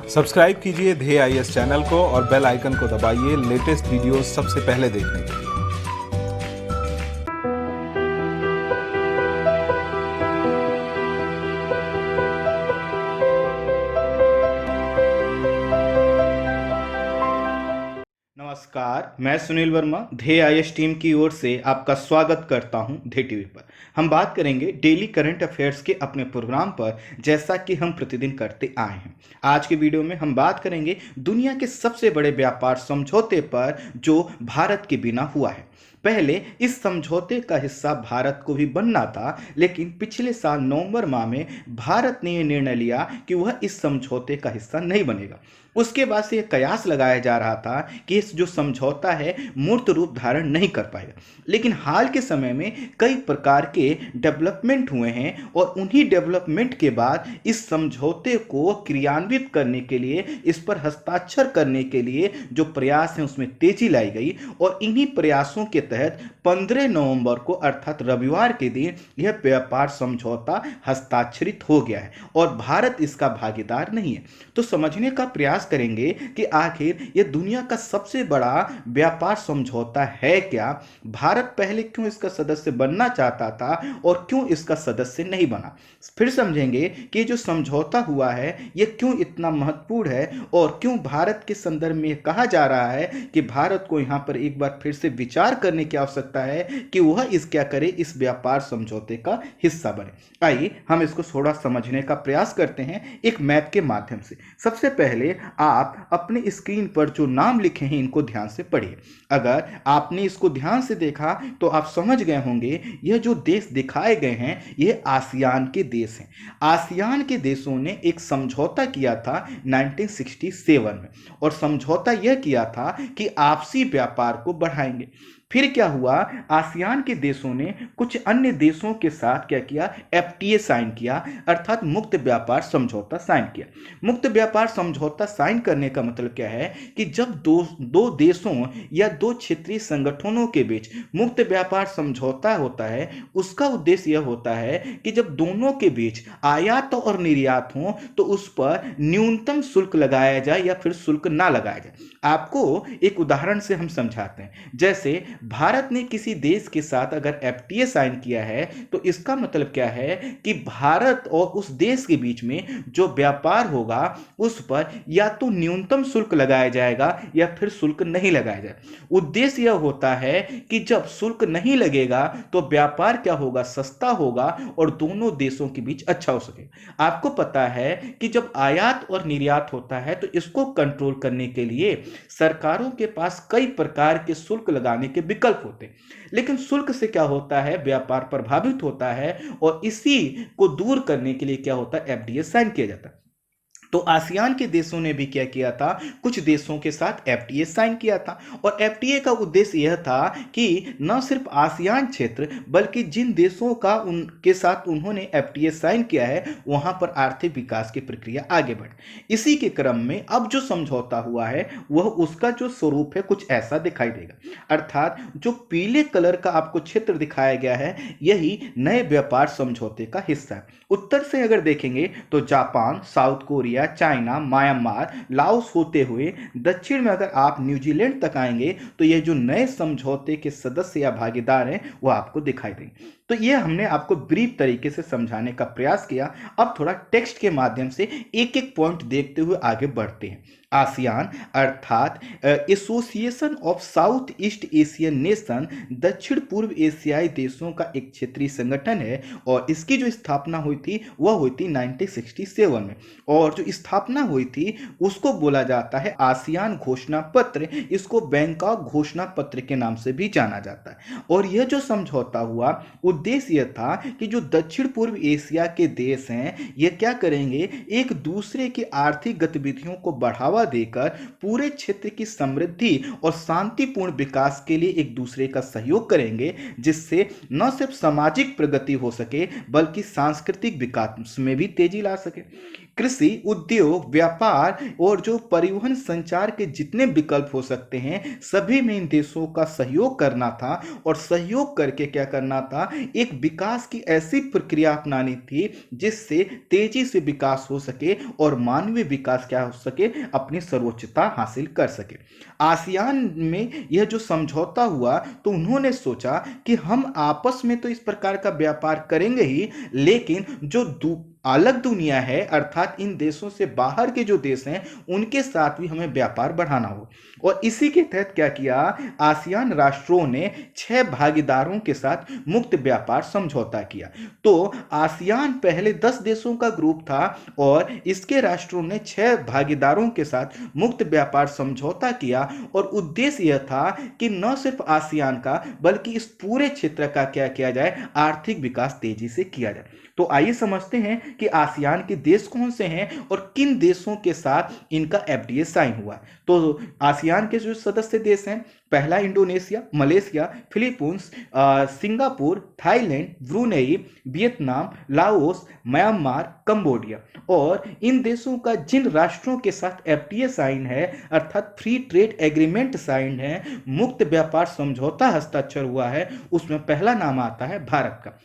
Subscribe कीजिए ध्येय IAS channel को और बेल आइकन को दबाइए लेटेस्ट वीडियोस सबसे पहले देखने के लिए। नमस्कार, मैं सुनील वर्मा ध्येय आईएएस टीम की ओर से आपका स्वागत करता हूं ध्येय टीवी पर। हम बात करेंगे डेली करंट अफेयर्स के अपने प्रोग्राम पर, जैसा कि हम प्रतिदिन करते आए हैं। आज के वीडियो में हम बात करेंगे दुनिया के सबसे बड़े व्यापार समझौते पर जो भारत के बिना हुआ है। पहले इस समझौते का हिस्सा भारत को भी बनना था, लेकिन पिछले साल नवंबर माह में भारत ने यह निर्णय लिया कि वह इस समझौते का हिस्सा नहीं बनेगा। उसके बाद से यह कयास लगाया जा रहा था कि इस जो समझौता है मूर्त रूप धारण नहीं कर पाएगा, लेकिन हाल के समय में कई प्रकार के डेवलपमेंट हुए हैं और उन्हीं डेवलपमेंट के बाद इस समझौते को क्रियान्वित करने के लिए, इस पर हस्ताक्षर करने के लिए जो प्रयास हैं उसमें तेजी लाई गई और इन्हीं प्रयासों के तहत 15 नवंबर को अर्थात रविवार के दिन यह व्यापार समझौता हस्ताक्षरित हो गया है और भारत इसका भागीदार नहीं है। तो समझने का प्रयास करेंगे कि आखिर यह दुनिया का सबसे बड़ा व्यापार समझौता है क्या, भारत पहले क्यों इसका सदस्य बनना चाहता था और क्यों इसका सदस्य नहीं बना। फिर समझेंगे कि जो समझौता हुआ है यह क्यों इतना महत्वपूर्ण है और क्यों भारत के संदर्भ में कहा जा रहा है कि भारत को यहां पर एक बार फिर से विचार करने की आवश्यकता है कि वह क्या करे, इस व्यापार समझौते का हिस्सा बने। आइए हम इसको थोड़ा समझने का प्रयास करते हैं एक मैप के माध्यम से। सबसे पहले आप अपने स्क्रीन पर जो नाम लिखे हैं इनको ध्यान से पढ़िए। अगर आपने इसको ध्यान से देखा तो आप समझ गए होंगे यह जो देश दिखाए गए हैं यह आसियान के देश हैं। आसियान के देशों ने एक समझौता किया था 1967 में और समझौता यह किया था कि आपसी व्यापार को बढ़ाएंगे। फिर क्या हुआ, आसियान के देशों ने कुछ अन्य देशों के साथ क्या किया, एफटीए साइन किया अर्थात मुक्त व्यापार समझौता साइन किया। मुक्त व्यापार समझौता साइन करने का मतलब क्या है कि जब दो देशों या दो क्षेत्रीय संगठनों के बीच मुक्त व्यापार समझौता होता है, उसका उद्देश्य यह होता है कि जब दोनों के बीच आयात और निर्यात हो तो उस पर न्यूनतम शुल्क लगाया जाए या फिर शुल्क ना लगाया जाए। आपको एक उदाहरण से हम समझाते हैं। जैसे भारत ने किसी देश के साथ अगर एफटीए साइन किया है तो इसका मतलब क्या है कि भारत और उस देश के बीच में जो व्यापार होगा उस पर या तो न्यूनतम शुल्क लगाया जाएगा या फिर शुल्क नहीं लगाया जाएगा। उद्देश्य यह होता है कि जब शुल्क नहीं लगेगा तो व्यापार क्या होगा, सस्ता होगा और दोनों देशों के बीच अच्छा हो सकेगा। आपको पता है कि जब आयात और निर्यात होता है तो इसको कंट्रोल करने के लिए सरकारों के पास कई प्रकार के शुल्क लगाने के विकल्प होते हैं, लेकिन शुल्क से क्या होता है, व्यापार प्रभावित होता है और इसी को दूर करने के लिए क्या होता है, एफडीए साइन किया जाता है। तो आसियान के देशों ने भी क्या किया था, कुछ देशों के साथ एफटीए साइन किया था और एफटीए का उद्देश्य यह था कि न सिर्फ आसियान क्षेत्र बल्कि जिन देशों का उनके साथ उन्होंने एफटीए साइन किया है वहां पर आर्थिक विकास की प्रक्रिया आगे बढ़े। इसी के क्रम में अब जो समझौता हुआ है वह उसका जो स्वरूप है कुछ ऐसा दिखाई देगा, अर्थात जो पीले कलर का आपको क्षेत्र दिखाया गया है यही नए व्यापार समझौते का हिस्सा है। उत्तर से अगर देखेंगे तो Japan, south Korea, China, Myanmar, Laos होते हुए दक्षिण में अगर आप न्यूजीलैंड तक आएंगे तो ये जो नए समझौते के सदस्य या भागीदार हैं वो आपको दिखाई देंगे। तो ये हमने आपको ब्रीफ तरीके से समझाने का प्रयास किया। अब थोड़ा टेक्स्ट के माध्यम से एक एक पॉइंट देखते हुए आगे बढ़ते हैं। आसियान अर्थात association of south east Asian nation दक्षिण पूर्व एशियाई देशों का एक क्षेत्रीय संगठन है और इसकी जो स्थापना हुई थी वह हुई थी 1967 में और जो स्थापना हुई थी उसको बोला जाता है आसियान घोषणा पत्र। इसको बैंकॉक घोषणा पत्र के नाम से भी जाना जाता है और यह जो समझौता हुआ उद्देश्य यह था कि जो दक्षिण पूर्व एशिया के देश हैं ये क्या करेंगे, एक दूसरे की आर्थिक गतिविधियों को बढ़ावा देकर पूरे क्षेत्र की समृद्धि और शांतिपूर्ण विकास के लिए एक दूसरे का सहयोग करेंगे, जिससे न सिर्फ सामाजिक प्रगति हो सके बल्कि सांस्कृतिक विकास में भी तेजी ला सके। कृषि, उद्योग, व्यापार और जो परिवहन संचार के जितने विकल्प हो सकते हैं सभी में इन देशों का सहयोग करना था। और सहयोग करके क्या करना था, एक विकास की ऐसी प्रक्रिया अपनानी थी जिससे तेजी से विकास हो सके और मानवीय विकास क्या हो सके, अपनी सर्वोच्चता हासिल कर सके। आसियान में यह जो समझौता हुआ तो उन्होंने सोचा कि हम आपस में तो इस प्रकार का व्यापार करेंगे ही, लेकिन जो अलग दुनिया है अर्थात इन देशों से बाहर के जो देश हैं उनके साथ भी हमें व्यापार बढ़ाना हो। और इसी के तहत क्या किया, आसियान राष्ट्रों ने 6 भागीदारों के साथ मुक्त व्यापार समझौता किया। तो आसियान पहले 10 देशों का ग्रुप था और इसके राष्ट्रों ने 6 भागीदारों के साथ मुक्त व्यापार समझौता किया। और उद्देश्य यह था कि न सिर्फ आसियान का बल्कि इस पूरे क्षेत्र का क्या किया जाए, आर्थिक विकास तेजी से किया जाए। तो आइए समझते हैं कि आसियान के देश कौन से हैं और किन देशों के साथ इनका एफडीए साइन हुआ। तो आसियान के जो सदस्य देश हैं, पहला Indonesia, Malaysia, Philippines, Singapore, Thailand, Brunei, Vietnam, Laos, Myanmar, Cambodia. और इन देशों का जिन राष्ट्रों के साथ एफटीए साइन है अर्थात फ्री ट्रेड एग्रीमेंट साइन है, मुक्त व्यापार समझौता हस्ताक्षर हुआ है, उसमें पहला नाम आता है भारत का।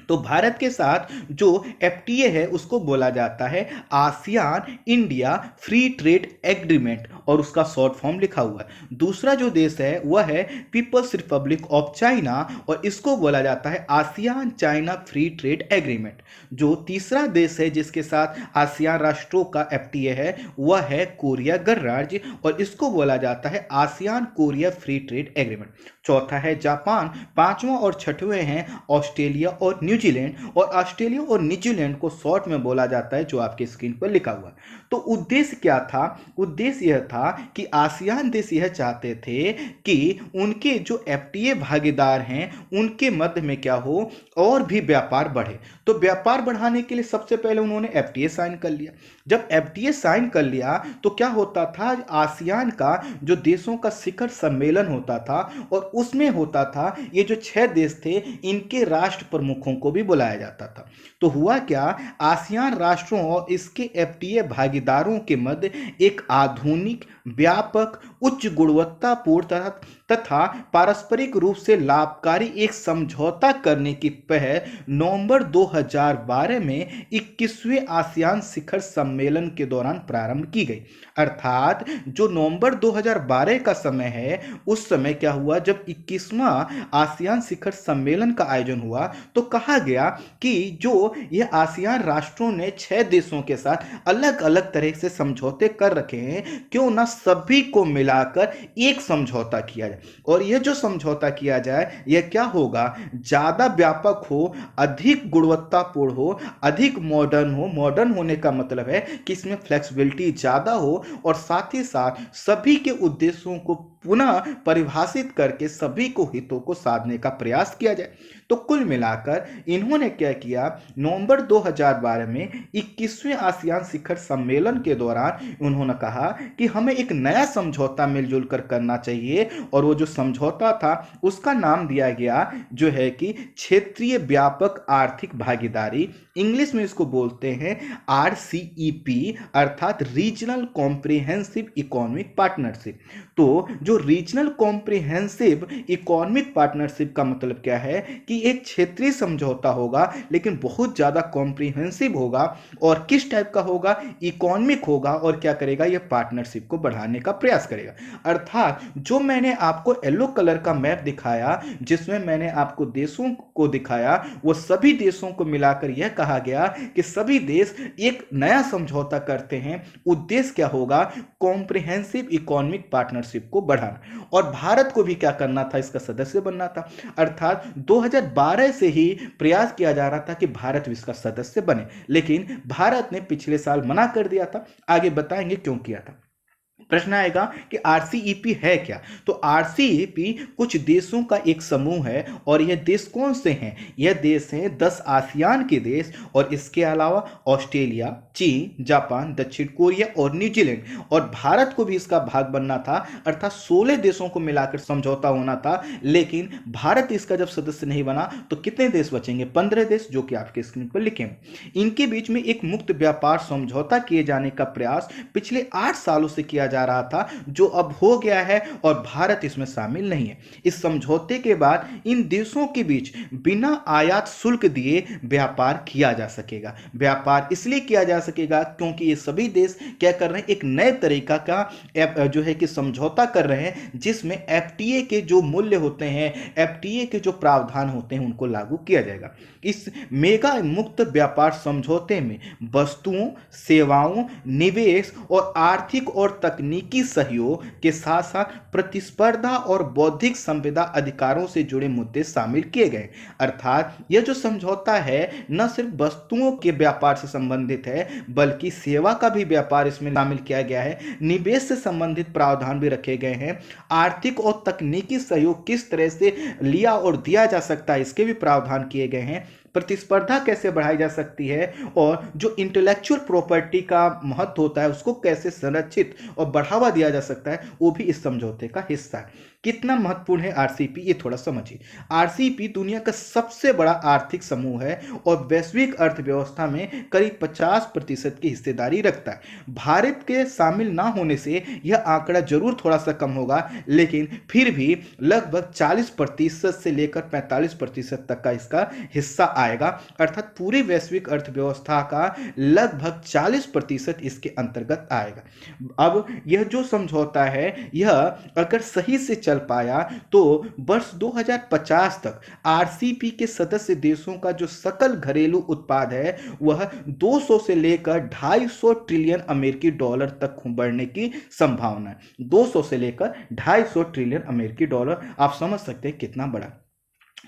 तो भारत के साथ जो एफटीए है उसको बोला जाता है ASEAN India free trade agreement और उसका शॉर्ट फॉर्म लिखा हुआ है। दूसरा जो देश है वह है पीपल्स रिपब्लिक ऑफ चाइना और इसको बोला जाता है ASEAN China free trade agreement. जो तीसरा देश है जिसके साथ आसियान राष्ट्रों का एफटीए है वह है कोरिया गणराज्य और इसको बोला जाता है ASEAN Korea free trade agreement. चौथा है जापान, पांचवा और छठवें हैं ऑस्ट्रेलिया और न्यूजीलैंड और ऑस्ट्रेलिया और न्यूजीलैंड को शॉर्ट में बोला जाता है जो आपके स्क्रीन पर लिखा हुआ है। तो उद्देश्य क्या था, उद्देश्य यह था कि आसियान देश यह चाहते थे कि उनके जो एफटीए भागीदार हैं उनके मध्य में क्या हो और भी व्यापार बढ़े। तो व्यापार बढ़ाने के लिए सबसे पहले उन्होंने एफटीए साइन कर लिया। जब एफटीए साइन कर लिया तो क्या होता था, आसियान का जो देशों का शिखर सम्मेलन होता था और उसमें होता था ये जो 6 देश थे इनके राष्ट्र प्रमुखों को भी बुलाया जाता था। तो हुआ क्या, आसियान राष्ट्रों और इसके एफटीए भागीदारों के मध्य एक आधुनिक, व्यापक, उच्च गुणवत्तापूर्ण तथा पारस्परिक रूप से लाभकारी एक समझौता करने की पहल नवंबर 2012 में 21वें आसियान शिखर सम्मेलन के दौरान प्रारंभ की गई। अर्थात जो नवंबर 2012 का समय है उस समय क्या हुआ, जब 21वां आसियान शिखर सम्मेलन का आयोजन हुआ तो कहा गया कि जो यह आसियान राष्ट्रों ने 6 देशों के साथ अलग अलग तरह से समझौते कर रखे हैं, क्यों ना सभी को मिलाकर एक समझौता किया जाए। और यह जो समझौता किया जाए यह क्या होगा, ज्यादा व्यापक हो, अधिक गुणवत्तापूर्ण हो, अधिक मॉडर्न हो। मॉडर्न होने का मतलब है कि इसमें फ्लेक्सिबिलिटी ज्यादा हो और साथ ही साथ सभी के उद्देश्यों को पुनः परिभाषित करके सभी को हितों को साधने का प्रयास किया जाए। तो कुल मिलाकर इन्होंने क्या किया, नवंबर 2012 में 21वें आसियान शिखर सम्मेलन के दौरान उन्होंने कहा कि हमें एक नया समझौता मिलजुल कर करना चाहिए और वो जो समझौता था उसका नाम दिया गया जो है कि क्षेत्रीय व्यापक आर्थिक भागीदारी, इंग्लिश में इसको बोलते हैं RCEP अर्थात रीजनल कॉम्प्रिहेंसिव इकोनॉमिक पार्टनरशिप। तो जो रीजनल कॉम्प्रिहेंसिव इकोनॉमिक पार्टनरशिप का मतलब क्या है कि एक क्षेत्रीय समझौता होगा लेकिन बहुत ज्यादा कॉम्प्रिहेंसिव होगा और किस टाइप का होगा, इकोनॉमिक होगा और क्या करेगा, यह पार्टनरशिप को बढ़ाने का प्रयास करेगा। अर्थात जो मैंने आपको येलो कलर का मैप दिखाया जिसमें मैंने आपको देशों को दिखाया वो सभी देशों को मिलाकर यह कहा गया कि सभी देश एक नया समझौता करते हैं। उद्देश्य क्या होगा, कॉम्प्रिहेंसिव इकोनॉमिक पार्टनरशिप को बढ़ाना। और भारत को भी क्या करना था, इसका सदस्य बनना था। अर्थात 2012 से ही प्रयास किया जा रहा था कि भारत भी इसका सदस्य बने, लेकिन भारत ने पिछले साल मना कर दिया था। आगे बताएंगे क्यों किया था। प्रश्न आएगा कि आरसीईपी है क्या। तो आरसीईपी कुछ देशों का एक समूह है और यह देश कौन से हैं? यह देश हैं 10 आसियान के देश और इसके अलावा ऑस्ट्रेलिया, चीन, जापान, दक्षिण कोरिया और न्यूजीलैंड, और भारत को भी इसका भाग बनना था, अर्थात 16 देशों को मिलाकर समझौता होना था। लेकिन भारत इसका जब सदस्य नहीं बना तो कितने देश बचेंगे? 15 देश, जो कि आपके स्क्रीन पर लिखे हैं। इनके बीच में एक मुक्त व्यापार समझौता किए जाने का प्रयास पिछले 8 सालों से किया जा रहा था, जो अब हो गया है और भारत इसमें शामिल नहीं है। इस समझौते के बाद इन देशों के बीच बिना आयात शुल्क दिए व्यापार किया जा सकेगा। व्यापार इसलिए किया जा सकेगा क्योंकि ये सभी देश क्या कर रहे हैं, एक नए तरीका का जो है कि समझौता कर रहे हैं, जिसमें एफटीए के जो मूल्य होते हैं, एफटीए के जो प्रावधान होते हैं, उनको लागू किया जाएगा। इस मेगा मुक्त व्यापार समझौते में वस्तुओं, सेवाओं, निवेश और आर्थिक और तकनीकी सहयोग के साथ साथ प्रतिस्पर्धा और बौद्धिक संपदा अधिकारों से जुड़े मुद्दे शामिल किए गए। अर्थात यह जो समझौता है न सिर्फ वस्तुओं के व्यापार से संबंधित है, बल्कि सेवा का भी व्यापार इसमें शामिल किया गया है। निवेश से संबंधित प्रावधान भी रखे गए हैं। आर्थिक और तकनीकी सहयोग किस तरह से लिया और दिया जा सकता है, इसके भी प्रावधान किए गए हैं। प्रतिस्पर्धा कैसे बढ़ाई जा सकती है और जो इंटेलेक्चुअल प्रॉपर्टी का महत्व होता है उसको कैसे संरक्षित और बढ़ावा दिया जा सकता है, वो भी इस समझौते का हिस्सा है। कितना महत्वपूर्ण है आरसीईपी, ये थोड़ा समझिए। आरसीईपी दुनिया का सबसे बड़ा आर्थिक समूह है और वैश्विक अर्थव्यवस्था में करीब 50% की हिस्सेदारी रखता है। भारत के शामिल ना होने से यह आंकड़ा जरूर थोड़ा सा कम होगा, लेकिन फिर भी लगभग 40% से लेकर 45% तक का इसका हिस्सा आएगा। अर्थात पूरी वैश्विक अर्थव्यवस्था का लगभग 40% इसके अंतर्गत आएगा। अब यह जो समझौता है, यह अगर सही से चल पाया तो वर्ष 2050 तक आरसीईपी के सदस्य देशों का जो सकल घरेलू उत्पाद है वह 200 से लेकर 250 ट्रिलियन अमेरिकी डॉलर तक बढ़ने की संभावना है। 200 से लेकर 250 ट्रिलियन अमेरिकी डॉलर, आप समझ सकते हैं कितना बड़ा।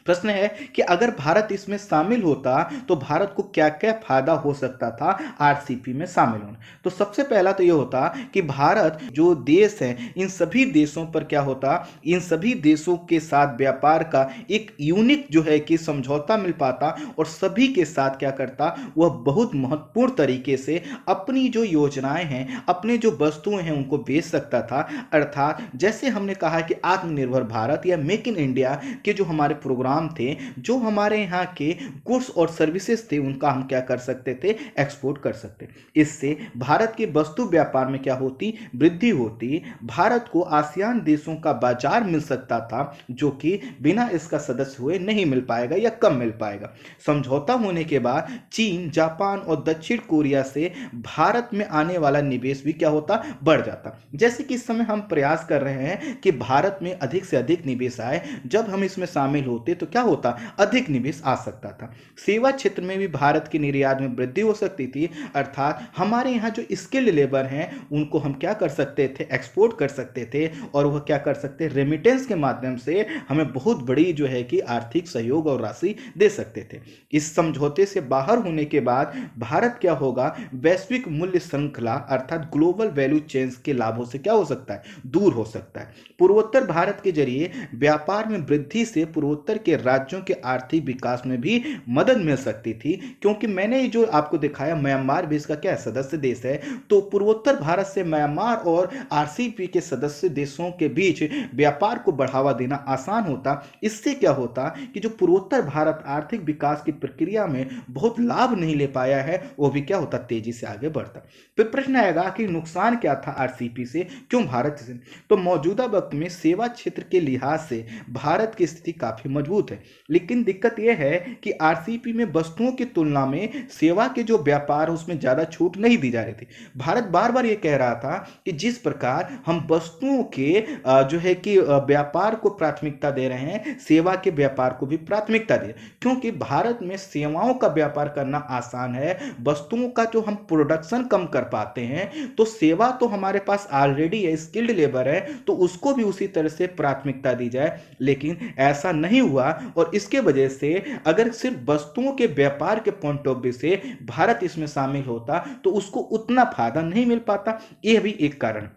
प्रश्न है कि अगर भारत इसमें शामिल होता तो भारत को क्या क्या फायदा हो सकता था आरसीईपी में शामिल होना। तो सबसे पहला तो यह होता कि भारत जो देश है, इन सभी देशों पर क्या होता, इन सभी देशों के साथ व्यापार का एक यूनिक जो है कि समझौता मिल पाता और सभी के साथ क्या करता, वह बहुत महत्वपूर्ण तरीके से अपनी जो योजनाएं हैं, अपने जो वस्तुएं हैं, उनको बेच सकता था। अर्थात जैसे हमने कहा कि आत्मनिर्भर भारत या मेक इन इंडिया के जो हमारे प्रोग्राम थे, जो हमारे यहाँ के गुड्स और सर्विसेज थे, उनका हम क्या कर सकते थे, एक्सपोर्ट कर सकते। इससे भारत के वस्तु व्यापार में क्या होती, वृद्धि होती। भारत को आसियान देशों का बाजार मिल सकता था, जो कि बिना इसका सदस्य हुए नहीं मिल पाएगा या कम मिल पाएगा। समझौता होने के बाद चीन, जापान और दक्षिण कोरिया से भारत में आने वाला निवेश भी क्या होता, बढ़ जाता। जैसे कि इस समय हम प्रयास कर रहे हैं कि भारत में अधिक से अधिक निवेश आए। जब हम इसमें शामिल होते तो क्या होता, अधिक निवेश आ सकता था। सेवा क्षेत्र में भी भारत के निर्यात में वृद्धि हो सकती थी। अर्थात हमारे यहाँ जो स्किल्ड लेबर हैं, उनको हम क्या कर सकते थे, एक्सपोर्ट कर सकते थे, और वह क्या कर सकते, रेमिटेंस के माध्यम से हमें बहुत बड़ी जो है कि आर्थिक सहयोग और राशि दे सकते थे। इस समझौते से बाहर होने के बाद भारत क्या होगा, वैश्विक मूल्य श्रृंखला अर्थात ग्लोबल वैल्यू चेन्स के लाभों से क्या हो सकता है, दूर हो सकता है। पूर्वोत्तर भारत के जरिए व्यापार में वृद्धि से पूर्वोत्तर के राज्यों के आर्थिक विकास में भी मदद मिल सकती थी, क्योंकि मैंने जो आपको दिखाया म्यांमार भी इसका क्या सदस्य देश है। तो पूर्वोत्तर भारत से म्यांमार और आरसीईपी के सदस्य देशों के बीच व्यापार को बढ़ावा देना आसान होता। इससे क्या होता कि जो पूर्वोत्तर भारत आर्थिक विकास की प्रक्रिया में बहुत लाभ नहीं ले पाया है, वो भी क्या होता, तेजी से आगे बढ़ता। फिर प्रश्न आएगा कि नुकसान क्या था आरसीईपी से, क्यों भारत से। तो मौजूदा वक्त में सेवा क्षेत्र के लिहाज से भारत की स्थिति काफी मजबूत है, लेकिन दिक्कत यह है कि आरसीईपी में वस्तुओं की तुलना में सेवा के जो व्यापार है उसमें ज्यादा छूट नहीं दी जा रही थी। भारत बार बार यह कह रहा था कि जिस प्रकार हम वस्तुओं के जो है कि व्यापार को प्राथमिकता दे रहे हैं, सेवा के व्यापार को भी प्राथमिकता दे, क्योंकि भारत में सेवाओं का व्यापार करना आसान है। वस्तुओं का जो हम प्रोडक्शन कम कर पाते हैं, तो सेवा तो हमारे पास ऑलरेडी है, स्किल्ड लेबर है, तो उसको भी उसी तरह से प्राथमिकता दी जाए। लेकिन ऐसा नहीं हुआ और इसके वजह से अगर सिर्फ वस्तुओं के व्यापार के पॉइंट ऑफ व्यू से भारत इसमें शामिल होता तो उसको उतना फायदा नहीं मिल पाता। यह भी एक कारण।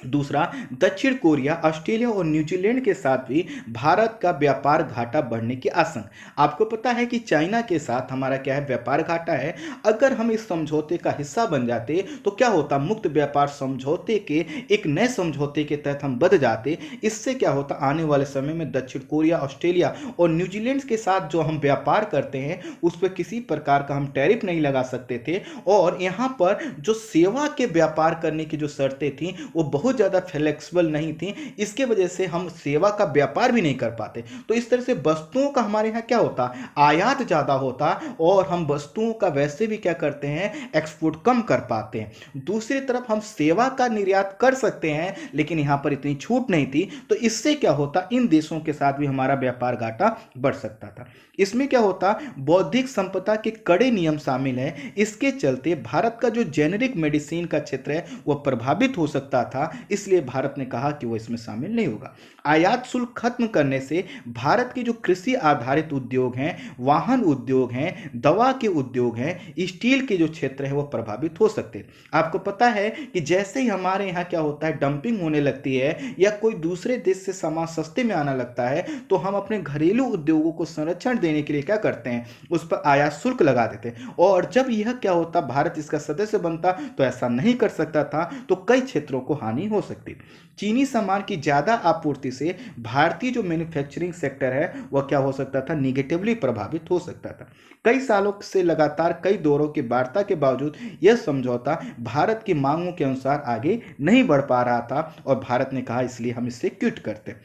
दूसरा, दक्षिण कोरिया, ऑस्ट्रेलिया और न्यूजीलैंड के साथ भी भारत का व्यापार घाटा बढ़ने की आशंका। आपको पता है कि चाइना के साथ हमारा क्या है, व्यापार घाटा है। अगर हम इस समझौते का हिस्सा बन जाते तो क्या होता, मुक्त व्यापार समझौते के एक नए समझौते के तहत हम बध जाते। इससे क्या होता, आने वाले समय में दक्षिण कोरिया, ऑस्ट्रेलिया और न्यूजीलैंड के साथ जो हम व्यापार करते हैं उस पर किसी प्रकार का हम टैरिफ नहीं लगा सकते थे, और यहाँ पर जो सेवा के व्यापार करने की जो शर्तें थी वो बहुत ज़्यादा फ्लेक्सिबल नहीं थी। इसके वजह से हम सेवा का व्यापार भी नहीं कर पाते। तो इस तरह से वस्तुओं का हमारे यहाँ क्या होता, आयात ज़्यादा होता, और हम वस्तुओं का वैसे भी क्या करते हैं, एक्सपोर्ट कम कर पाते हैं। दूसरी तरफ हम सेवा का निर्यात कर सकते हैं, लेकिन यहाँ पर इतनी छूट नहीं थी। तो इससे क्या होता, इन देशों के साथ भी हमारा व्यापार घाटा बढ़ सकता था। इसमें क्या होता, बौद्धिक संपदा के कड़े नियम शामिल हैं। इसके चलते भारत का जो जेनेरिक मेडिसिन का क्षेत्र है वह प्रभावित हो सकता था, इसलिए भारत ने कहा कि वो इसमें शामिल नहीं होगा। आयात शुल्क खत्म करने से भारत के जो कृषि आधारित उद्योग हैं, वाहन उद्योग हैं, दवा के उद्योग हैं, स्टील के जो क्षेत्र है वो प्रभावित हो सकते हैं। आपको पता है कि जैसे ही हमारे यहाँ क्या होता है, डंपिंग होने लगती है या कोई दूसरे देश से सामान सस्ते में आना लगता है, तो हम अपने घरेलू उद्योगों को संरक्षण देने के लिए क्या करते हैं, उस पर आयात शुल्क लगा देते हैं। और जब यह क्या होता, भारत इसका सदस्य बनता तो ऐसा नहीं कर सकता था, तो कई क्षेत्रों को हानि हो सकती। चीनी सामान की ज्यादा आपूर्ति से भारतीय जो मैन्युफैक्चरिंग सेक्टर है वह क्या हो सकता था, निगेटिवली प्रभावित हो सकता था। कई सालों से लगातार कई दौरों की वार्ता के बावजूद यह समझौता भारत की मांगों के अनुसार आगे नहीं बढ़ पा रहा था, और भारत ने कहा इसलिए हम इससे क्विट करते।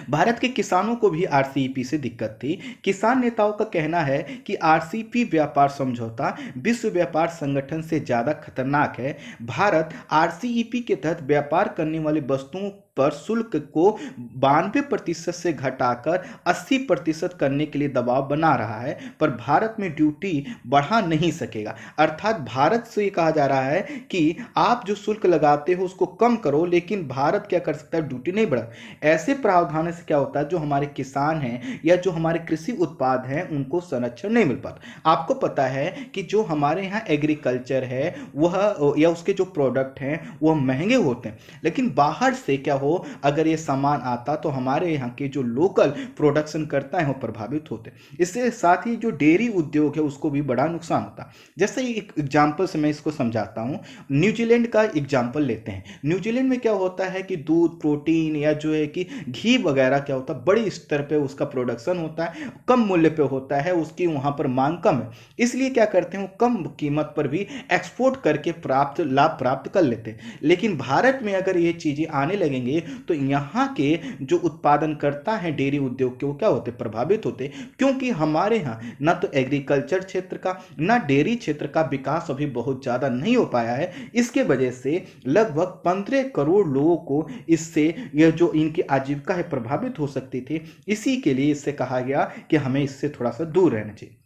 भारत के किसानों को भी आरसीईपी से दिक्कत थी। किसान नेताओं का कहना है कि आरसीईपी व्यापार समझौता विश्व व्यापार संगठन से ज्यादा खतरनाक है। भारत आरसीईपी के तहत व्यापार करने वाली वस्तुओं पर शुल्क को 92% से घटाकर 80% करने के लिए दबाव बना रहा है, पर भारत में ड्यूटी बढ़ा नहीं सकेगा। अर्थात भारत से ये कहा जा रहा है कि आप जो शुल्क लगाते हो उसको कम करो, लेकिन भारत क्या कर सकता है, ड्यूटी नहीं बढ़ा। ऐसे प्रावधान से क्या होता है, जो हमारे किसान हैं या जो हमारे कृषि उत्पाद हैं उनको संरक्षण नहीं मिल पाता। आपको पता है कि जो हमारे यहाँ एग्रीकल्चर है वह या उसके जो प्रोडक्ट हैं वह महंगे होते हैं, लेकिन बाहर से क्या हो, अगर ये सामान आता तो हमारे यहाँ के जो लोकल प्रोडक्शन करता है वो प्रभावित होते। इससे साथ ही जो डेयरी उद्योग है उसको भी बड़ा नुकसान होता। जैसे एक एग्जांपल से मैं इसको समझाता हूँ, न्यूजीलैंड का एग्जांपल लेते हैं। न्यूजीलैंड में क्या होता है कि दूध, प्रोटीन या जो है कि घी वगैरह क्या होता है, बड़ी स्तर पे उसका प्रोडक्शन होता है, कम मूल्य पे होता है, उसकी वहाँ पर मांग कम है, इसलिए क्या करते हैं, वो कम कीमत पर भी एक्सपोर्ट करके लाभ प्राप्त कर लेते हैं। लेकिन भारत में अगर ये चीज़ें आने लगेंगे तो यहाँ के जो उत्पादनकर्ता हैं डेयरी उद्योग के, वो क्या होते, प्रभावित होते, क्योंकि हमारे यहाँ ना तो एग्रीकल्चर क्षेत्र का ना डेयरी क्षेत्र का विकास अभी बहुत ज़्यादा नहीं हो पाया है। इसके वजह से लगभग 15 करोड़ लोगों को इससे यह जो इनकी आजीविका है प्रभावित हो सकती थी। इसी के लिए इससे कहा गया कि हमें इससे थोड़ा सा दूर रहना चाहिए।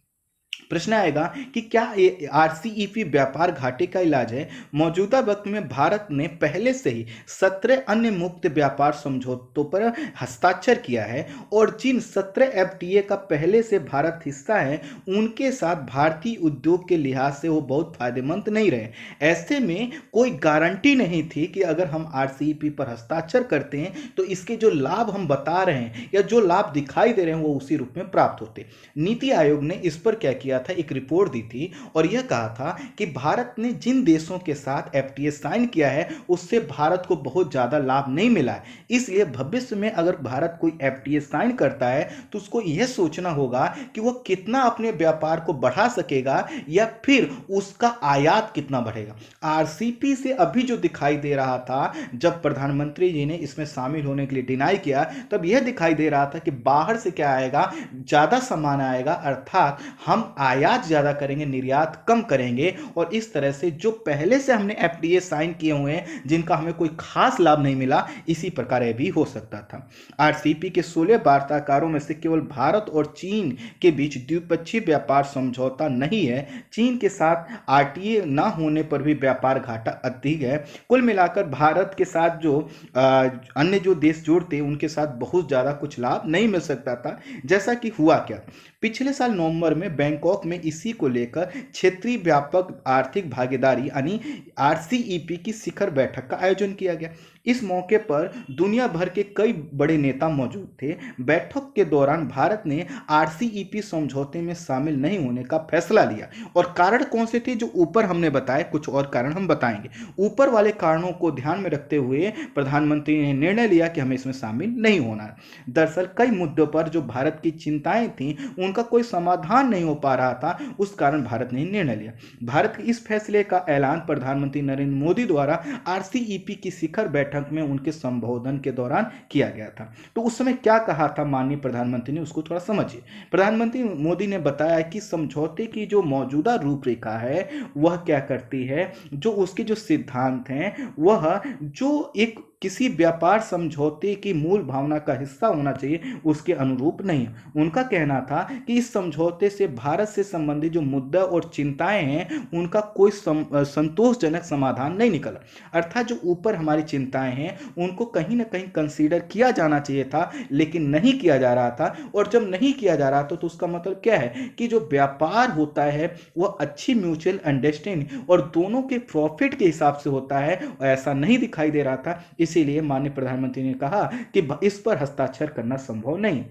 प्रश्न आएगा कि क्या ये आरसीईपी व्यापार घाटे का इलाज है। मौजूदा वक्त में भारत ने पहले से ही 17 अन्य मुक्त व्यापार समझौतों पर हस्ताक्षर किया है, और जिन 17 एफटीए का पहले से भारत हिस्सा है उनके साथ भारतीय उद्योग के लिहाज से वो बहुत फायदेमंद नहीं रहे। ऐसे में कोई गारंटी नहीं थी कि अगर हम आरसीईपी पर हस्ताक्षर करते हैं तो इसके जो लाभ हम बता रहे हैं या जो लाभ दिखाई दे रहे हैं वो उसी रूप में प्राप्त होते। नीति आयोग ने इस पर क्या किया था, एक रिपोर्ट दी थी और यह कहा था कि भारत ने जिन देशों के साथ एफटीए साइन किया है उससे भारत को बहुत ज्यादा लाभ नहीं मिला है। इसलिए भविष्य में अगर भारत कोई एफटीए साइन करता है तो उसको यह सोचना होगा कि वह कितना अपने व्यापार को बढ़ा सकेगा या फिर उसका आयात कितना बढ़ेगा। आरसीईपी से अभी जो दिखाई दे रहा था, जब प्रधानमंत्री जी ने इसमें शामिल होने के लिए डिनाई किया, तब यह दिखाई दे रहा था कि बाहर से क्या आएगा, ज्यादा सामान आएगा, अर्थात हम आयात ज्यादा करेंगे, निर्यात कम करेंगे, और इस तरह से जो पहले से हमने एफडीए साइन किए हुए हैं जिनका हमें कोई खास लाभ नहीं मिला, इसी प्रकार यह भी हो सकता था। आरसीईपी के 16 वार्ताकारों में से केवल भारत और चीन के बीच द्विपक्षीय व्यापार समझौता नहीं है। चीन के साथ आरटीए ना होने पर भी व्यापार घाटा अधिक है। कुल मिलाकर भारत के साथ जो अन्य जो देश जुड़ते उनके साथ बहुत ज्यादा कुछ लाभ नहीं मिल सकता था। जैसा कि हुआ क्या, पिछले साल नवंबर में बैंकॉक में इसी को लेकर क्षेत्रीय व्यापक आर्थिक भागीदारी यानी आरसीईपी की शिखर बैठक का आयोजन किया गया। इस मौके पर दुनिया भर के कई बड़े नेता मौजूद थे। बैठक के दौरान भारत ने आरसीईपी समझौते में शामिल नहीं होने का फैसला लिया और कारण कौन से थे जो ऊपर हमने बताए, कुछ और कारण हम बताएंगे। ऊपर वाले कारणों को ध्यान में रखते हुए प्रधानमंत्री ने निर्णय लिया कि हमें इसमें शामिल नहीं होना है। दरअसल कई मुद्दों पर जो भारत की चिंताएं थीं उनका कोई समाधान नहीं हो पा रहा था, उस कारण भारत ने निर्णय लिया। भारत के इस फैसले का ऐलान प्रधानमंत्री नरेंद्र मोदी द्वारा आरसीईपी की शिखर बैठक में उनके संबोधन के दौरान किया गया था। तो उस समय क्या कहा था माननीय प्रधानमंत्री ने, उसको थोड़ा समझिए। प्रधानमंत्री मोदी ने बताया कि समझौते की जो मौजूदा रूपरेखा है वह क्या करती है, जो उसके जो सिद्धांत हैं वह जो एक किसी व्यापार समझौते की मूल भावना का हिस्सा होना चाहिए उसके अनुरूप नहीं है। उनका कहना था कि इस समझौते से भारत से संबंधित जो मुद्दा और चिंताएं हैं उनका कोई संतोषजनक समाधान नहीं निकला। अर्थात जो ऊपर हमारी चिंताएं हैं उनको कहीं ना कहीं कंसीडर किया जाना चाहिए था, लेकिन नहीं किया जा रहा था। और जब नहीं किया जा रहा था तो उसका मतलब क्या है कि जो व्यापार होता है वह अच्छी म्यूचुअल अंडरस्टैंडिंग और दोनों के प्रॉफिट के हिसाब से होता है, ऐसा नहीं दिखाई दे रहा था। इसीलिए माननीय प्रधानमंत्री ने कहा कि इस पर हस्ताक्षर करना संभव नहीं।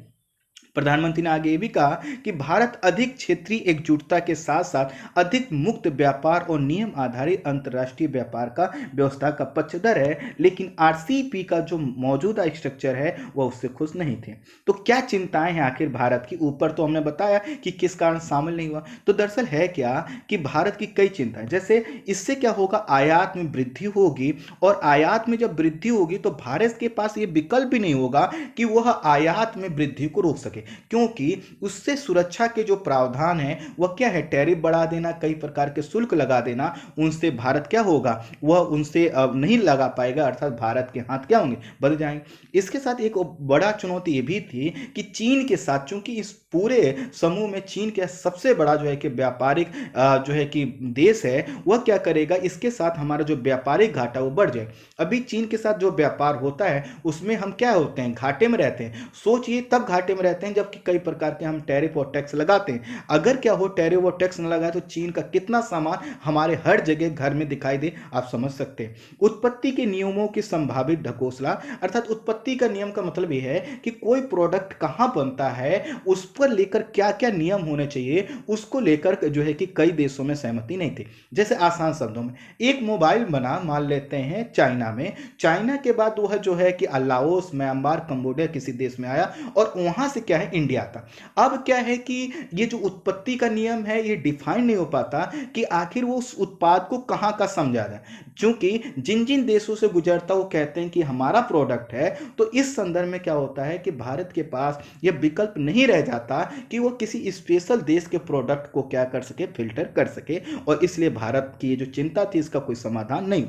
प्रधानमंत्री ने आगे ये भी कहा कि भारत अधिक क्षेत्रीय एकजुटता के साथ साथ अधिक मुक्त व्यापार और नियम आधारित अंतर्राष्ट्रीय व्यापार का व्यवस्था का पक्षधर है, लेकिन आरसीईपी का जो मौजूदा स्ट्रक्चर है वह उससे खुश नहीं थे। तो क्या चिंताएं हैं आखिर भारत की? ऊपर तो हमने बताया कि किस कारण शामिल नहीं हुआ, तो दरअसल है क्या कि भारत की कई चिंताएं, जैसे इससे क्या होगा, आयात में वृद्धि होगी और आयात में जब वृद्धि होगी तो भारत के पास ये विकल्प भी नहीं होगा कि वह आयात में वृद्धि को रोक सके, क्योंकि उससे सुरक्षा के जो प्रावधान है वह क्या है, टैरिफ बढ़ा देना, कई प्रकार के शुल्क लगा देना। उनसे भारत क्या होगा, वह उनसे नहीं लगा पाएगा, अर्थात भारत के हाथ क्या होंगे, बदल जाएंगे। इसके साथ एक बड़ा चुनौती ये भी थी कि चीन के साथ, चूंकि इस पूरे समूह में चीन के सबसे बड़ा जो है कि व्यापारिक जो है कि देश है, वह क्या करेगा, इसके साथ हमारा जो व्यापारिक घाटा वो बढ़ जाए। अभी चीन के साथ जो व्यापार होता है उसमें हम क्या होते हैं, घाटे में रहते हैं। सोचिए तब घाटे में रहते हैं जबकि कई प्रकार के हम टैरिफ और टैक्स लगाते हैं। अगर क्या हो, टैरिफ और टैक्स न लगाए तो चीन का कितना सामान हमारे हर जगह घर में दिखाई दे, आप समझ सकते हैं। उत्पत्ति के नियमों की संभावित ढकोसला, अर्थात उत्पत्ति का नियम का मतलब यह है कि कोई प्रोडक्ट कहां बनता है उस पर लेकर क्या क्या नियम होने चाहिए, उसको लेकर जो है कि कई देशों में सहमति नहीं थी। जैसे आसान शब्दों में एक मोबाइल बना, मान लेते हैं चाइना में, चाइना के बाद वह जो है कि लाओस, म्यांमार, कंबोडिया किसी देश में आया और वहां से क्या है, इंडिया आता। अब क्या है कि ये जो उत्पत्ति का नियम है ये डिफाइन नहीं हो पाता कि आखिर वो उस उत्पाद को कहां का समझा जाए, क्योंकि जिन जिन देशों से गुजरता वो कहते हैं कि हमारा प्रोडक्ट है। तो इस संदर्भ में क्या होता है कि भारत के पास यह विकल्प नहीं रह जाता कि वो किसी स्पेशल देश के प्रोडक्ट को क्या कर सके, फिल्टर कर सके, और इसलिए भारत की ये जो चिंता थी इसका कोई समाधान नहीं।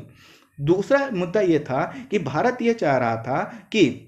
दूसरा मुद्दा यह था कि भारत यह चाह रहा था कि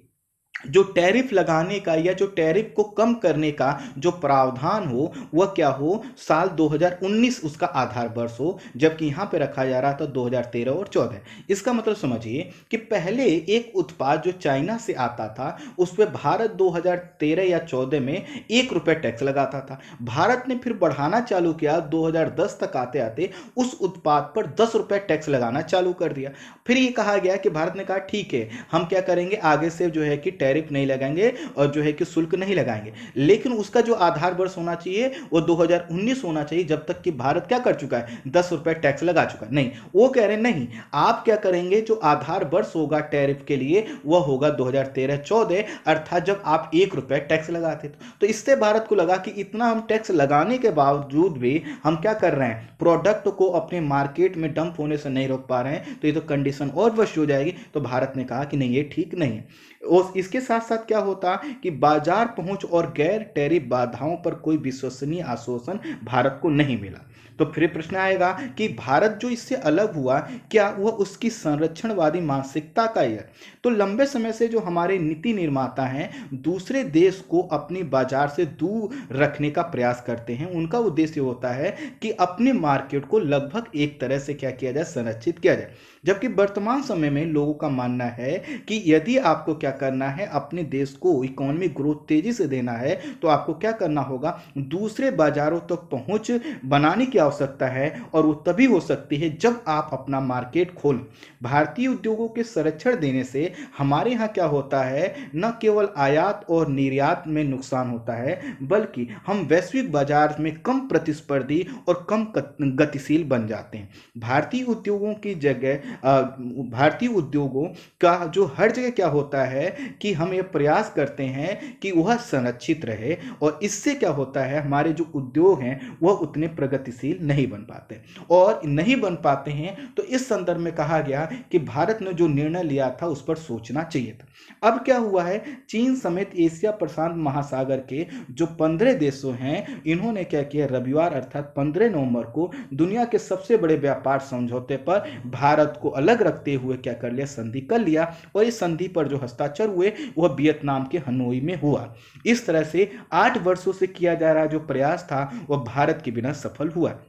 जो टैरिफ लगाने का या जो टैरिफ को कम करने का जो प्रावधान हो वह क्या हो, साल 2019 उसका आधार वर्ष हो, जबकि यहां पे रखा जा रहा था 2013 और 14। इसका मतलब समझिए कि पहले एक उत्पाद जो चाइना से आता था उस पर भारत 2013 या 14 में ₹1 टैक्स लगाता था। भारत ने फिर बढ़ाना चालू किया, 2010 तक आते आते उस उत्पाद पर ₹10 टैक्स लगाना चालू कर दिया। फिर ये कहा गया कि भारत ने कहा ठीक है, हम क्या करेंगे, आगे से जो है कि टैरिफ नहीं लगाएंगे और जो है कि शुल्क नहीं लगाएंगे, लेकिन उसका जो आधार वर्ष होना चाहिए वो 2019 होना चाहिए, जब तक कि भारत क्या कर चुका है, ₹10 टैक्स लगा चुका है। नहीं, वो कह रहे नहीं, आप क्या करेंगे, जो आधार वर्ष होगा टैरिफ के लिए वह होगा 2013-14, अर्थात जब आप ₹1 टैक्स लगाते थे। तो इससे भारत को लगा कि इतना हम टैक्स लगाने के बावजूद भी हम क्या कर रहे हैं, प्रोडक्ट को अपने मार्केट में डंप होने से नहीं रोक पा रहे हैं, तो ये तो कंडीशन और वर्ष हो जाएगी। तो भारत ने कहा कि नहीं, ये ठीक नहीं है। और इसके साथ साथ क्या होता कि बाजार पहुंच और गैर टैरिफ बाधाओं पर कोई विश्वसनीय आश्वासन भारत को नहीं मिला। तो फिर प्रश्न आएगा कि भारत जो इससे अलग हुआ, क्या वह उसकी संरक्षणवादी मानसिकता का ही है? तो लंबे समय से जो हमारे नीति निर्माता हैं दूसरे देश को अपने बाजार से दूर रखने का प्रयास करते हैं। उनका उद्देश्य होता है कि अपने मार्केट को लगभग एक तरह से क्या किया जाए, संरक्षित किया जाए। जबकि वर्तमान समय में लोगों का मानना है कि यदि आपको क्या करना है, अपने देश को इकोनॉमिक ग्रोथ तेजी से देना है, तो आपको क्या करना होगा, दूसरे बाजारों तक पहुंच बनाने की आवश्यकता है, और वो तभी हो सकती है जब आप अपना मार्केट खोलें। भारतीय उद्योगों के संरक्षण देने से हमारे यहाँ क्या होता है, न केवल आयात और निर्यात में नुकसान होता है, बल्कि हम वैश्विक बाजार में कम प्रतिस्पर्धी और कम गतिशील बन जाते हैं। भारतीय उद्योगों की जगह भारतीय उद्योगों का जो हर जगह क्या होता है कि हम ये प्रयास करते हैं कि वह संरक्षित रहे, और इससे क्या होता है, हमारे जो उद्योग हैं वह उतने प्रगतिशील नहीं बन पाते, और नहीं बन पाते हैं तो इस संदर्भ में कहा गया कि भारत ने जो निर्णय लिया था उस पर सोचना चाहिए था। अब क्या हुआ है, चीन समेत एशिया प्रशांत महासागर के जो 15 देशों हैं, इन्होंने क्या किया, रविवार अर्थात 15 नवंबर को दुनिया के सबसे बड़े व्यापार समझौते पर भारत को अलग रखते हुए क्या कर लिया, संधि कर लिया, और इस संधि पर जो हस्ताक्षर हुए वह वियतनाम के हनोई में हुआ। इस तरह से 8 वर्षों से किया जा रहा जो प्रयास था वह भारत के बिना सफल हुआ।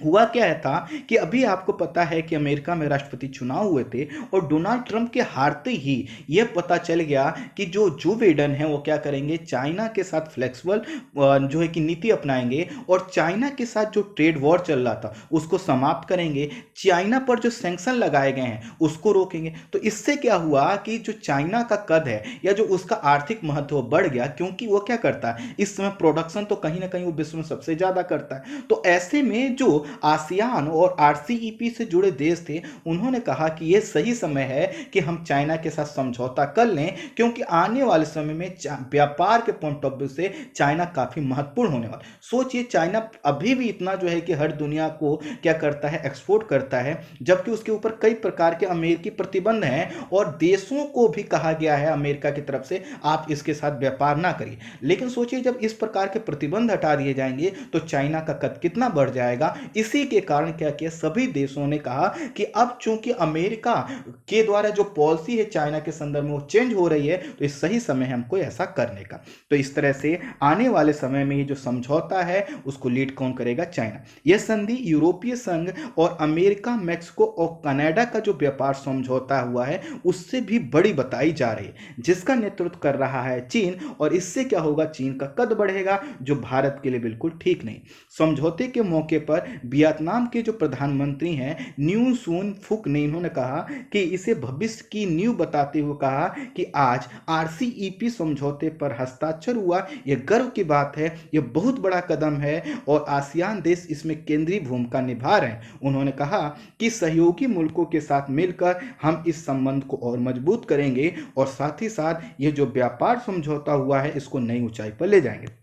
हुआ क्या है था कि अभी आपको पता है कि अमेरिका में राष्ट्रपति चुनाव हुए थे, और डोनाल्ड ट्रंप के हारते ही यह पता चल गया कि जो बिडेन है वो क्या करेंगे, चाइना के साथ फ्लेक्सिबल जो है कि नीति अपनाएंगे, और चाइना के साथ जो ट्रेड वॉर चल रहा था उसको समाप्त करेंगे, चाइना पर जो सैंक्शन लगाए गए हैं उसको रोकेंगे। तो इससे क्या हुआ कि जो चाइना का कद है या जो उसका आर्थिक महत्व बढ़ गया, क्योंकि वो क्या करता है, इस समय प्रोडक्शन तो कहीं ना कहीं वो विश्व में सबसे ज्यादा करता है। तो ऐसे में जो आसियान और आरसीईपी से जुड़े देश थे, उन्होंने कहा कि यह सही समय है कि हम चाइना के साथ समझौता कर लें, क्योंकि आने वाले समय में व्यापार के पॉइंट ऑफ व्यू से चाइना काफी महत्वपूर्ण होने वाला। सोचिए, चाइना अभी भी इतना जो है कि हर दुनिया को क्या करता है, एक्सपोर्ट करता है, जबकि उसके ऊपर कई प्रकार के अमेरिकी प्रतिबंध हैं, और देशों को भी कहा गया है अमेरिका की तरफ से आप इसके साथ व्यापार ना करिए। लेकिन सोचिए, जब इस प्रकार के प्रतिबंध हटा दिए जाएंगे तो चाइना का कद कितना बढ़ जाएगा। इसी के कारण क्या किया, सभी देशों ने कहा कि अब चूंकि अमेरिका के द्वारा जो पॉलिसी है चाइना के संदर्भ में वो चेंज हो रही है, तो इस सही समय है हमको ऐसा करने का। तो इस तरह से आने वाले समय में ये जो समझौता है उसको लीड कौन करेगा, चाइना। यह संधि यूरोपीय संघ और अमेरिका, मैक्सिको और कनाडा का जो व्यापार समझौता हुआ है उससे भी बड़ी बताई जा रही है, जिसका नेतृत्व कर रहा है चीन। और इससे क्या होगा, चीन का कद बढ़ेगा, जो भारत के लिए बिल्कुल ठीक नहीं। समझौते के मौके पर वियतनाम के जो प्रधानमंत्री हैं न्यू सून फुक ने इन्होंने कहा कि इसे भविष्य की नींव बताते हुए कहा कि आज आरसीईपी समझौते पर हस्ताक्षर हुआ, यह गर्व की बात है, यह बहुत बड़ा कदम है, और आसियान देश इसमें केंद्रीय भूमिका निभा रहे हैं। उन्होंने कहा कि सहयोगी मुल्कों के साथ मिलकर हम इस संबंध को और मजबूत करेंगे, और साथ ही साथ यह जो व्यापार समझौता हुआ है इसको नई ऊंचाई पर ले जाएंगे।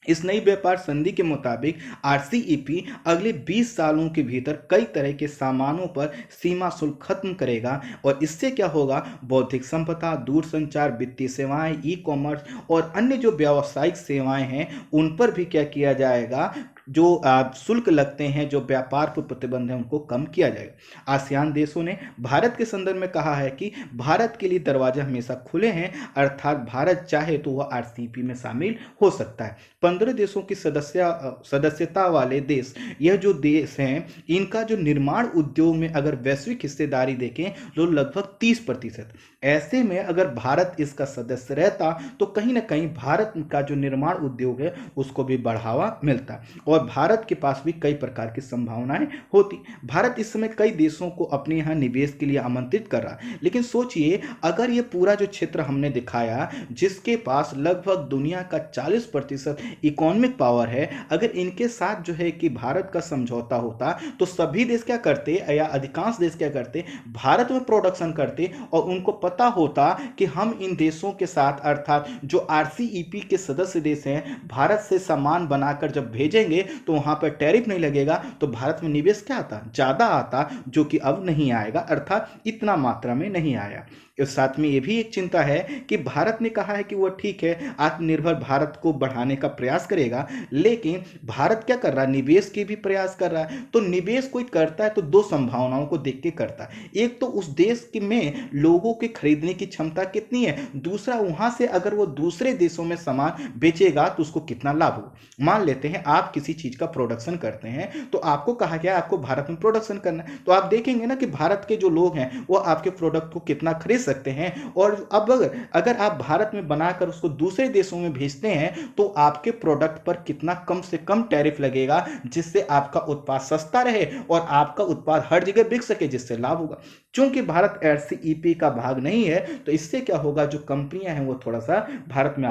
इस नई व्यापार संधि के मुताबिक आरसीईपी अगले 20 सालों के भीतर कई तरह के सामानों पर सीमा शुल्क खत्म करेगा, और इससे क्या होगा, बौद्धिक संपदा, दूरसंचार, वित्तीय सेवाएं, ई कॉमर्स और अन्य जो व्यावसायिक सेवाएं हैं उन पर भी क्या किया जाएगा, जो शुल्क लगते हैं, जो व्यापार पर प्रतिबंध है उनको कम किया जाएगा। आसियान देशों ने भारत के संदर्भ में कहा है कि भारत के लिए दरवाजे हमेशा खुले हैं, अर्थात भारत चाहे तो वह आरसीईपी में शामिल हो सकता है। 15 देशों की सदस्यता वाले देश, यह जो देश हैं इनका जो निर्माण उद्योग में अगर वैश्विक हिस्सेदारी देखें तो लगभग 30%। ऐसे में अगर भारत इसका सदस्य रहता तो कहीं ना कहीं भारत का जो निर्माण उद्योग है उसको भी बढ़ावा मिलता, और भारत के पास भी कई प्रकार की संभावनाएं होती। भारत इस समय कई देशों को अपने यहाँ निवेश के लिए आमंत्रित कर रहा है। लेकिन सोचिए, अगर ये पूरा जो क्षेत्र हमने दिखाया जिसके पास लगभग दुनिया का 40% इकोनॉमिक पावर है, अगर इनके साथ जो है कि भारत का समझौता होता तो सभी देश क्या करते, या अधिकांश देश क्या करते, भारत में प्रोडक्शन करते, और उनको पता होता कि हम इन देशों के साथ अर्थात जो आरसीईपी के सदस्य देश हैं भारत से सामान बनाकर जब भेजेंगे तो वहां पर टैरिफ नहीं लगेगा, तो भारत में निवेश क्या आता, ज्यादा आता, जो कि अब नहीं आएगा, अर्थात इतना मात्रा में नहीं आया। इस साथ में यह भी एक चिंता है कि भारत ने कहा है कि वह ठीक है आत्मनिर्भर भारत को बढ़ाने का प्रयास करेगा, लेकिन भारत क्या कर रहा है, निवेश के भी प्रयास कर रहा है। तो निवेश कोई करता है तो दो संभावनाओं को देख के करता है, एक तो उस देश में लोगों के खरीदने की क्षमता कितनी है, दूसरा वहां से अगर वो दूसरे देशों में सामान बेचेगा तो उसको कितना लाभ हो। मान लेते हैं आप किसी चीज का प्रोडक्शन करते हैं तो आपको कहा गया है आपको भारत में प्रोडक्शन करना है। तो आप देखेंगे ना कि भारत के जो लोग हैं वो आपके प्रोडक्ट को कितना खरीद सकते हैं। और अब अगर आप भारत में बनाकर उसको दूसरे देशों में भेजते हैं तो आपके प्रोडक्ट पर कितना कम से कम टैरिफ लगेगा, जिससे आपका उत्पाद सस्ता रहे और आपका उत्पाद हर जगह बिक सके, जिससे लाभ होगा। चूंकि भारत RCEP का भाग नहीं है तो इससे क्या होगा, जो कंपनियां हैं वो थोड़ा सा भारत में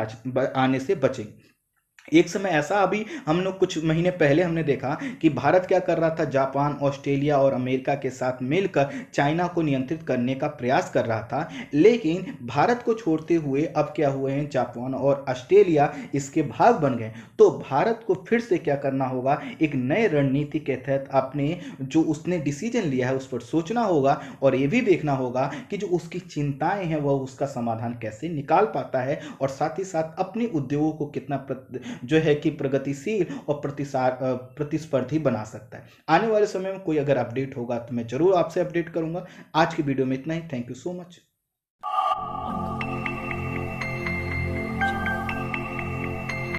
आने से बचेंगी। एक समय ऐसा अभी हम लोग कुछ महीने पहले हमने देखा कि भारत क्या कर रहा था, जापान, ऑस्ट्रेलिया और अमेरिका के साथ मिलकर चाइना को नियंत्रित करने का प्रयास कर रहा था। लेकिन भारत को छोड़ते हुए अब क्या हुए हैं, जापान और ऑस्ट्रेलिया इसके भाग बन गए। तो भारत को फिर से क्या करना होगा, एक नए रणनीति के तहत अपने जो उसने डिसीजन लिया है उस पर सोचना होगा और ये भी देखना होगा कि जो उसकी चिंताएं हैं वह उसका समाधान कैसे निकाल पाता है, और साथ ही साथ अपने उद्योगों को कितना जो है कि प्रगतिशील और प्रतिस्पर्धी बना सकता है। आने वाले समय में कोई अगर अपडेट होगा तो मैं जरूर आपसे अपडेट करूंगा। आज की वीडियो में इतना ही। Thank you so much.